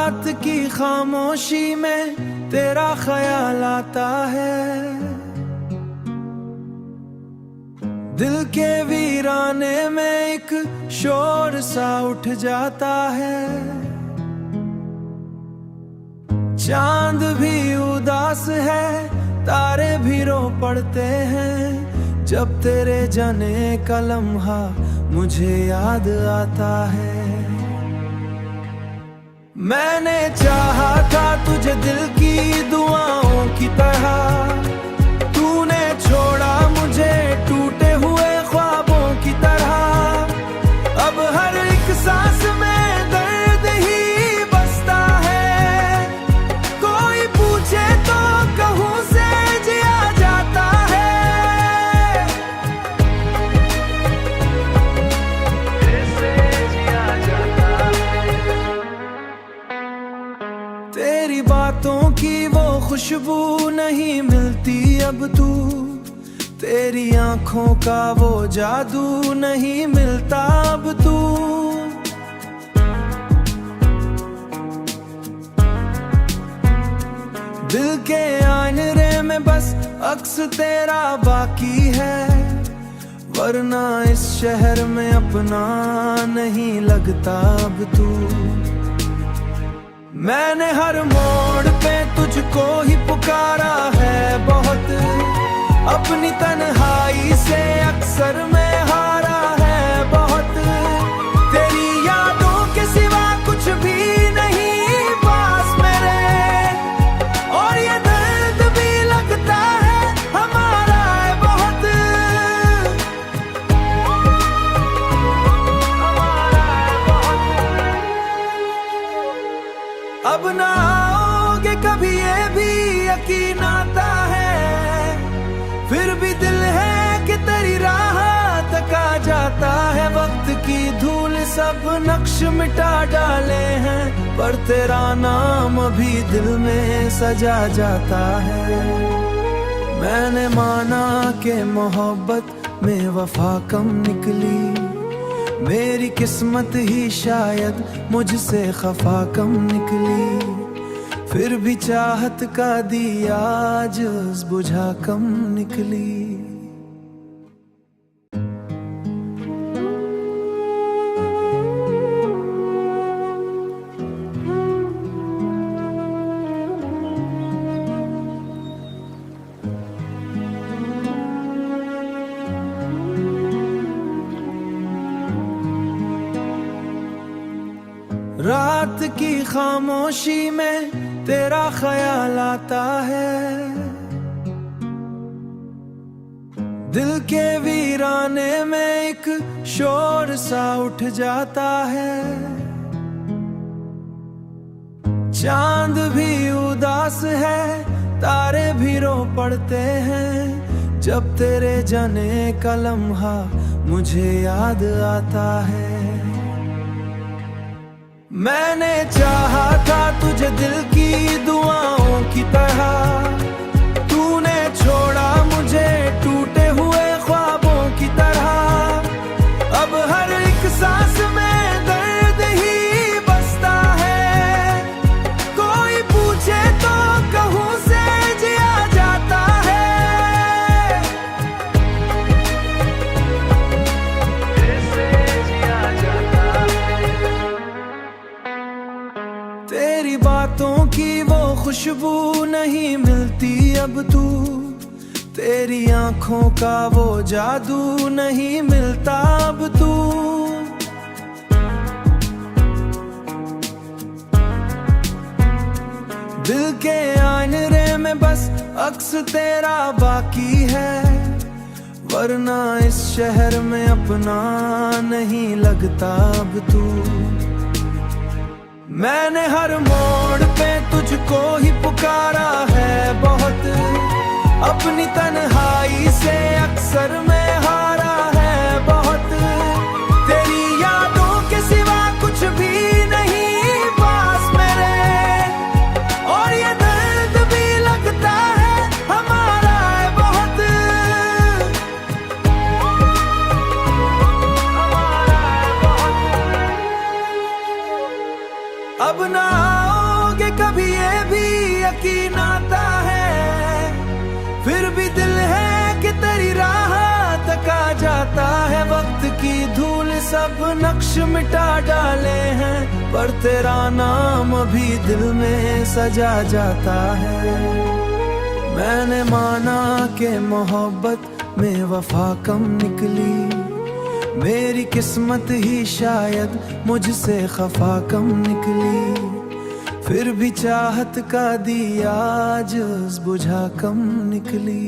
रात की खामोशी में तेरा ख्याल आता है, दिल के वीराने में एक शोर सा उठ जाता है। चांद भी उदास है, तारे भी रो पड़ते हैं, जब तेरे जाने का लम्हा मुझे याद आता है। मैंने चाहा था तुझे दिल की दुआओं की तरह, तूने छोड़ा मुझे टूटे हुए ख्वाबों की तरह। अब हर एक सांस में दर्द ही बसता है, कोई पूछे तो कहूँ से जिया जाता है। ऐसे जिया जाता है। तेरी बातों की वो खुशबू नहीं मिलती अब तू, तेरी आंखों का वो जादू नहीं मिलता अब तू। दिल के आईने में बस अक्स तेरा बाकी है, वरना इस शहर में अपना नहीं लगता अब तू। मैंने हर मोड़ पे तुझको ही पुकारा है बहुत, अपनी तन्हाई से अक्सर मैं हारा है बहुत। तेरी यादों के सिवा कुछ भी नहीं पास मेरे, और ये दर्द भी लगता है हमारा है बहुत, हमारा है बहुत। अब ना आओगे कभी ये भी यकीन आता है, फिर भी दिल है कि तेरी राह तक आ जाता है। वक्त की धूल सब नक्श मिटा डाले हैं, पर तेरा नाम अभी दिल में सजा जाता है। मैंने माना कि मोहब्बत में वफा कम निकली, मेरी किस्मत ही शायद मुझसे खफा कम निकली, फिर भी चाहत का दिया जस बुझा कम निकली। रात की खामोशी में तेरा ख्याल आता है, दिल के वीराने में एक शोर सा उठ जाता है। चांद भी उदास है, तारे भी रो पड़ते हैं, जब तेरे जाने का लम्हा मुझे याद आता है। मैंने चाहा था तुझे दिल की दुआओं की तरह, तूने छोड़ा मुझे टूटे हुए ख्वाबों की तरह। अब हर एक सांस में दर्द ही बसता है, कोई पूछे तो कहूँ से जिया जाता है। ऐसे जिया जाता है। तेरी बातों की वो खुशबू नहीं मिलती अब तू, तेरी आंखों का वो जादू नहीं मिलता अब तू। दिल के आईने में बस अक्स तेरा बाकी है, वरना इस शहर में अपना नहीं लगता अब तू। मैंने हर मोड़ पे तुझको ही पुकारा है बहुत, अपनी तन्हाई से अक्सर मैं हारा है बहुत। तेरी यादों के सिवा कुछ भी नहीं पास मेरे, और ये दर्द भी लगता है हमारा है बहुत, हमारा है बहुत। अब ना की धूल सब नक्श मिटा डाले हैं, पर तेरा नाम अभी दिल में सजा जाता है। मैंने माना कि मोहब्बत में वफा कम निकली, मेरी किस्मत ही शायद मुझसे खफा कम निकली, फिर भी चाहत का दिया जज़्ब बुझा कम निकली।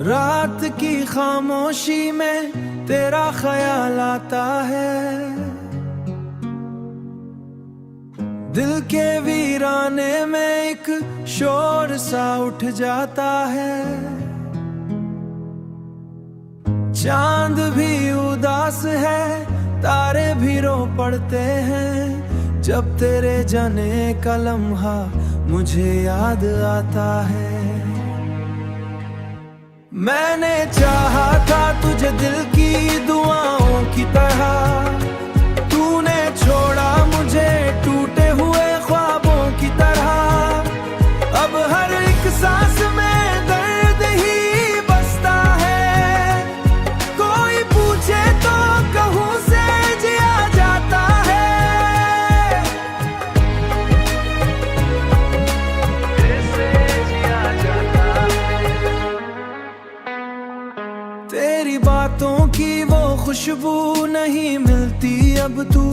रात की खामोशी में तेरा ख्याल आता है, दिल के वीराने में एक शोर सा उठ जाता है। चांद भी उदास है, तारे भी रो पड़ते हैं, जब तेरे जाने का लम्हा मुझे याद आता है। मैंने चाहा था तुझे दिल की दुआओं की तरह, तूने छोड़ा मुझे टूटे हुए ख्वाबों की तरह। अब हर एक सांस में दर्द ही बसता है, कोई पूछे तो कहूँ से जिया जाता है। तेरी बातों की वो खुशबू नहीं मिलती अब तू,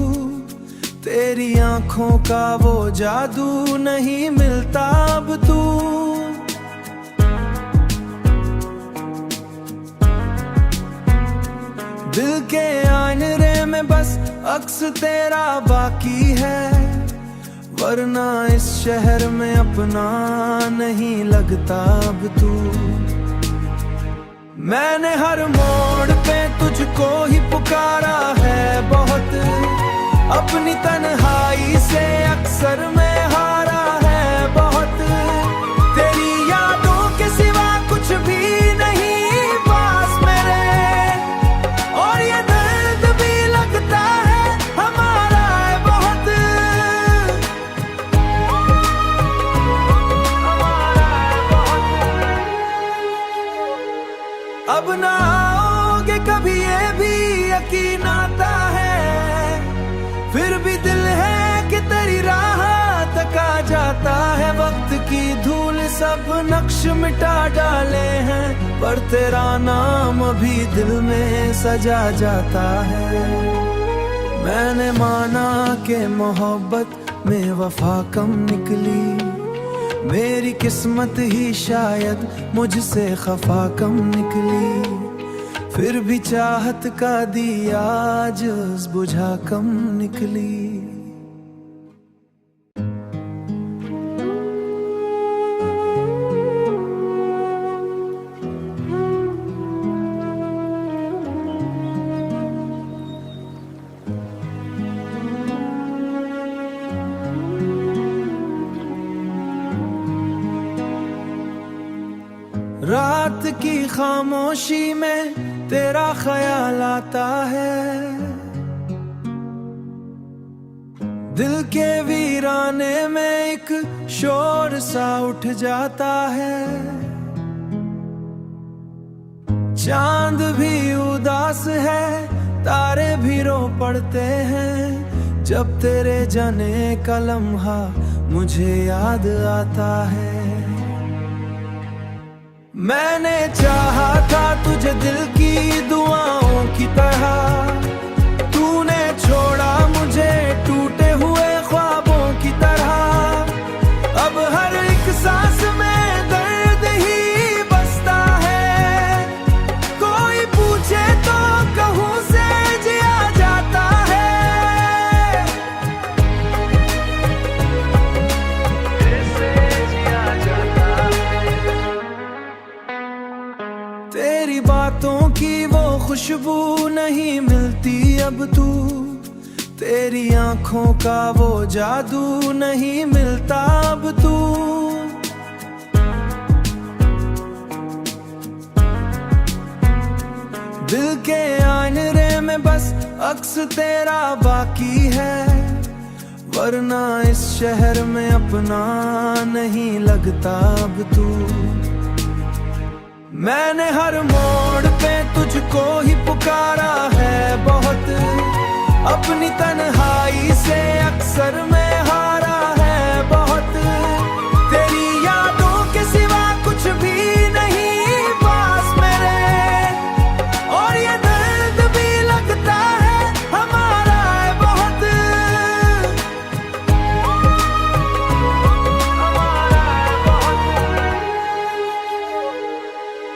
तेरी आंखों का वो जादू नहीं मिलता अब तू। दिल के आईने में बस अक्स तेरा बाकी है, वरना इस शहर में अपना नहीं लगता अब तू। मैंने हर मोड़ पे तुझको ही पुकारा है बहुत, अपनी तन्हाई से अक्सर मैं हारा है बहुत। तेरी यादों के सिवा कुछ भी नहीं पास मेरे, और ये दर्द भी लगता है हमारा है बहुत, हमारा है बहुत। अब ना आओगे कभी ये भी यकीन आता है, फिर भी दिल है कि तेरी राह तका जाता है। वक्त की धूल सब नक्श मिटा डाले हैं, पर तेरा नाम अभी दिल में सजा जाता है। मैंने माना कि मोहब्बत में वफा कम निकली, मेरी किस्मत ही शायद मुझसे खफा कम निकली, फिर भी चाहत का दिया जज़्ब बुझा कम निकली। रात की खामोशी में तेरा ख्याल आता है, दिल के वीराने में एक शोर सा उठ जाता है। चांद भी उदास है, तारे भी रो पड़ते हैं, जब तेरे जाने का लम्हा मुझे याद आता है। मैंने चाहा था तुझे दिल की दुआओं की तरह, तूने छोड़ा मुझे टूटे हुए ख्वाबों की तरह। अब हर एक सांस में दर्द ही बसता है, कोई पूछे तो कहूँ से जिया जाता है। तेरी बातों की वो खुशबू नहीं मिलती अब तू, तेरी आंखों का वो जादू नहीं मिलता अब तू। में बस अक्स तेरा बाकी है, वरना इस शहर में अपना नहीं लगता अब तू। मैंने हर मोड़ पे तुझको ही पुकारा है बहुत, अपनी तन्हाई से अक्सर मैं हारा है बहुत। तेरी यादों के सिवा कुछ भी नहीं पास मेरे, और ये दर्द भी लगता है हमारा है बहुत, हमारा है बहुत।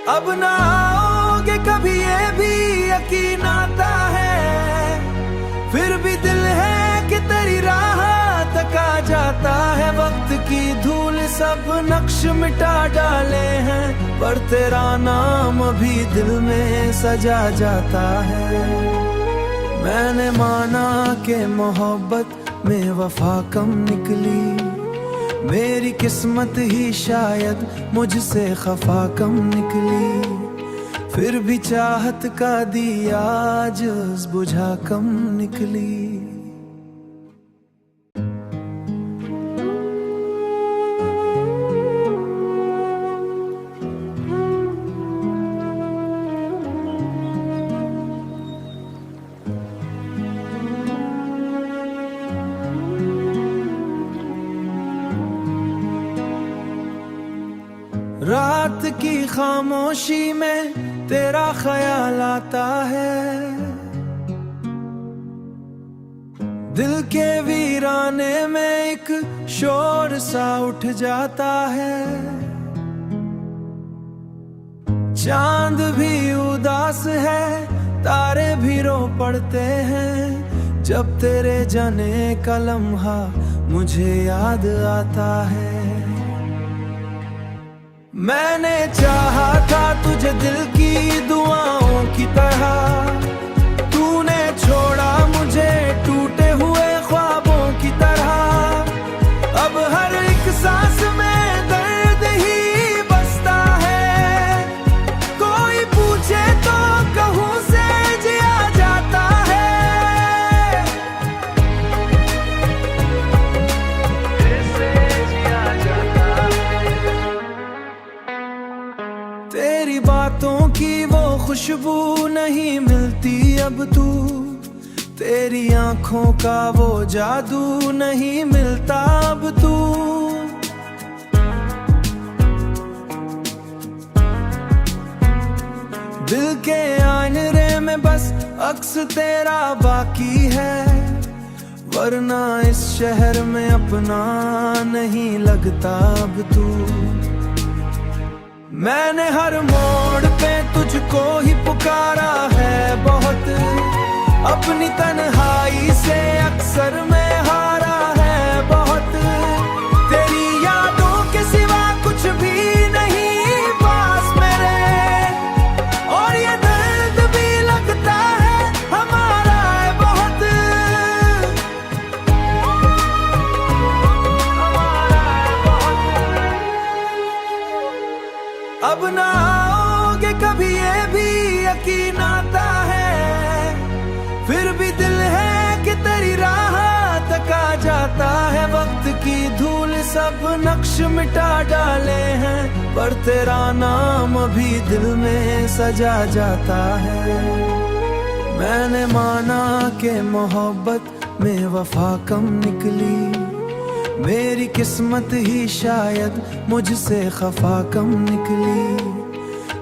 अब ना आओगे कभी ये भी यकीन आता है, फिर भी दिल है कि तेरी राह तका जाता है। वक्त की धूल सब नक्श मिटा डाले हैं, पर तेरा नाम अभी दिल में सजा जाता है। मैंने माना कि मोहब्बत में वफा कम निकली, मेरी किस्मत ही शायद मुझसे खफा कम निकली, फिर भी चाहत का दिया जस बुझा कम निकली। रात की खामोशी में तेरा ख्याल आता है, दिल के वीराने में एक शोर सा उठ जाता है। चांद भी उदास है, तारे भी रो पड़ते हैं, जब तेरे जाने का लम्हा मुझे याद आता है। मैंने चाहा था तुझे दिल की दुआओं की तरह, तूने छोड़ा मुझे टूटे हुए ख्वाबों की तरह। अब हर एक सांस में दर्द ही बसता है, कोई पूछे तो कहूँ से जिया जाता है। तेरी बातों की वो खुशबू नहीं मिलती अब तू, तेरी आंखों का वो जादू नहीं मिलता अब तू। दिल के आईने में बस अक्स तेरा बाकी है, वरना इस शहर में अपना नहीं लगता अब तू। मैंने हर मोड़ पे तुझको ही पुकारा है बहुत, अपनी तन्हाई से अक्सर मैं हारा है बहुत। तेरी यादों के सिवा कुछ भी नहीं पास मेरे, और ये दर्द भी लगता है हमारा है बहुत, हमारा है बहुत। अब ना आओगे कभी ये भी यकीन आता है, फिर भी दिल है कि तेरी राह तका जाता है। वक्त की धूल सब नक्श मिटा डाले हैं, पर तेरा नाम अभी दिल में सजा जाता है। मैंने माना कि मोहब्बत में वफा कम निकली, मेरी किस्मत ही शायद मुझसे खफा कम निकली,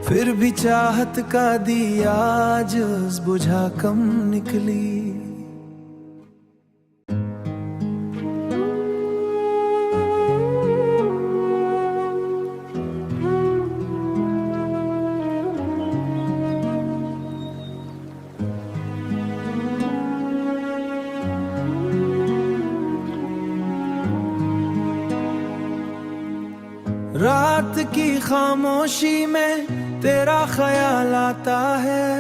फिर भी चाहत का दिया जस बुझा कम निकली। रात की खामोशी में तेरा ख्याल आता है,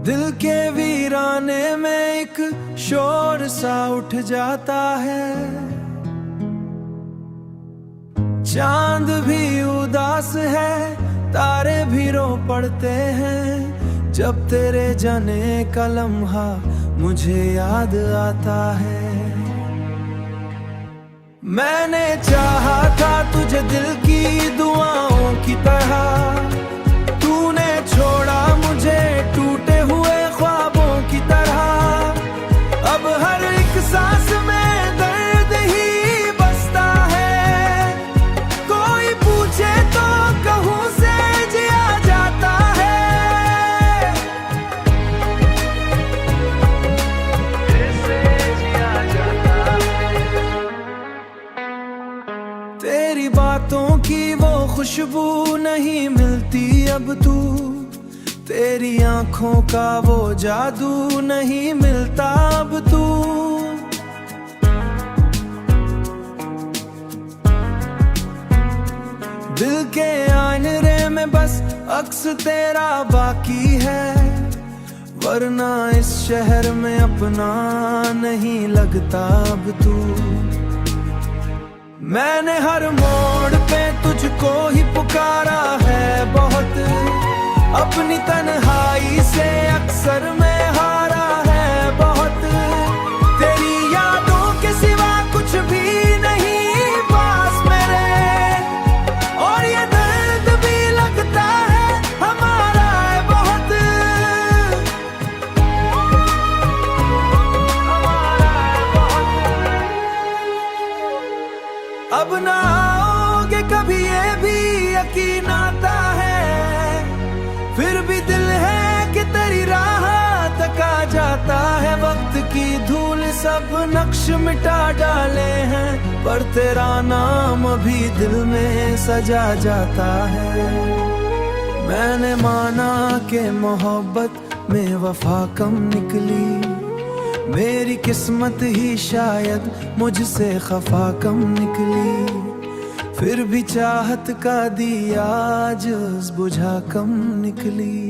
दिल के वीराने में एक शोर सा उठ जाता है। चांद भी उदास है, तारे भी रो पड़ते हैं जब तेरे जाने का लम्हा मुझे याद आता है। मैंने चाहा था तुझे दिल की दुआओं की तरह, तूने छोड़ा मुझे टूटे हुए ख्वाबों की तरह। अब हर एक सांस में दर्द ही बसता है, कोई पूछे तो कहूँ से जिया जाता है। तेरी बातों की वो खुशबू नहीं मिलती अब तू, तेरी आंखों का वो जादू नहीं मिलता अब तू। दिल के आईने में बस अक्स तेरा बाकी है, वरना इस शहर में अपना नहीं लगता अब तू। मैंने हर मोड़ पे तुझको ही पुकारा है बहुत, अपनी तन्हाई से अक्सर मैं हारा है बहुत। तेरी यादों के सिवा कुछ भी नहीं पास मेरे, और ये दर्द भी लगता है हमारा है बहुत। अब ना आओगे कभी ये भी यकीन आता है, फिर भी दिल है कि तेरी राह तक आ जाता है। वक्त की धूल सब नक्श मिटा डाले हैं, पर तेरा नाम अभी दिल में सजा जाता है। मैंने माना कि मोहब्बत में वफा कम निकली, मेरी किस्मत ही शायद मुझसे खफा कम निकली। फिर भी चाहत का दिया आज बुझा कम निकली।